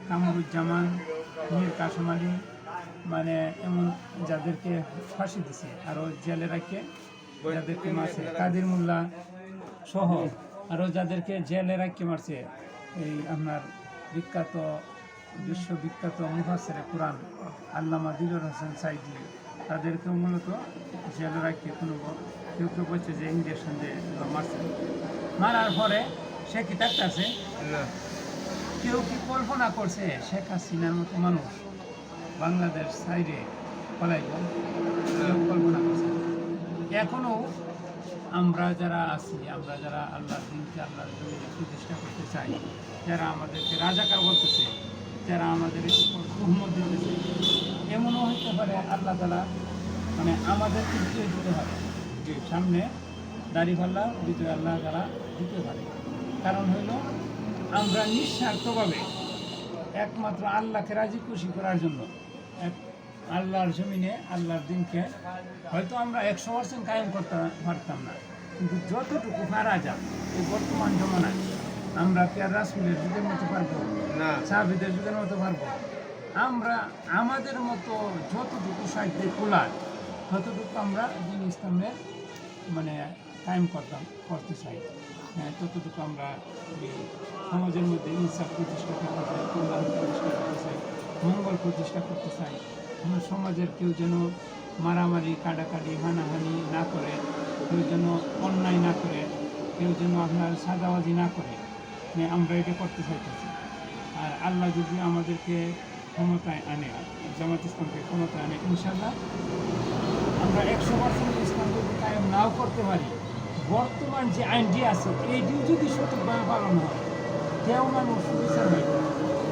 কামরুজ্জামান, মীর কাসেম আলী, মানে এমন যাদেরকে ফাঁসি দিছে, আরও জেলে রাখে যাদেরকে মারছে, কাদির মোল্লা সহ আরও যাদেরকে জেলে রাখে মারছে, এই আপনার বিখ্যাত বিশ্ববিখ্যাত মুফাসসিরে কুরআন আল্লামা দিলুর হোসেন সাইদি, তাদেরকেও মূলত জেলে রাখে কেউ কেউ বলছে যে ইঞ্জেকশন দিয়ে মারছে। মারার পরে সে কি থাকতেছে, কেউ কি কল্পনা করছে শেখ হাসিনার মতো মানুষ বাংলাদেশ সাইডে পলাইব? কেউ কল্পনা করছে? এখনও আমরা যারা আছি, আমরা যারা আল্লাহর দিনকে আল্লাহর জমিনে প্রতিষ্ঠা করতে চাই, যারা আমাদেরকে রাজাকার বলতেছে, যারা আমাদের উপর রহমত দিতেছে, এমনও হইতে পারে আল্লাহ তাআলা মানে আমাদেরকে বিজয় দিতে পারে, সামনে দাঁড়িপাল্লা বিজয় আল্লাহ তাআলা দিতে পারে। কারণ হইল আমরা নিঃস্বার্থভাবে একমাত্র আল্লাহকে রাজি খুশি করার জন্য আল্লাহর জমিনে আল্লাহর দিনকে হয়তো আমরা 100% কায়েম করতে পারতাম না, কিন্তু যতটুকু পারা যায় এই বর্তমান জমানায় আমরা কি আর রাসূলের যুগের মতো পারবো না, সাহাবীদের যুগের মতো পারবো? আমরা আমাদের মতো যতটুকু সাহিত্যে কুলার ততটুকু আমরা দিন ইসলামের মানে কায়েম করতে চাই, ততটুকু আমরা সমাজের মধ্যে ইনসাফ প্রতিষ্ঠা করতে চাই, কল্যাণ প্রতিষ্ঠা করতে চাই, মঙ্গল প্রতিষ্ঠা করতে চাই। আমরা সমাজের কেউ যেন মারামারি কাটাকাটি হানাহানি না করে, কেউ যেন অন্যায় না করে, কেউ যেন আপনার সাদাবাজি না করে, আমরা এটা করতে চাইতেছি। আর আল্লাহ যদি আমাদেরকে ক্ষমতায় আনে, জামাত ইসলামকে ক্ষমতায় আনে, ইনশাল্লাহ আমরা 100% ইসলাম যদি কায়েম নাও করতে পারি, বর্তমান যে আইনটি আছে এইটিও যদি সঠিকভাবে পালন হয়, কেউ মানুষ বিচার হয়।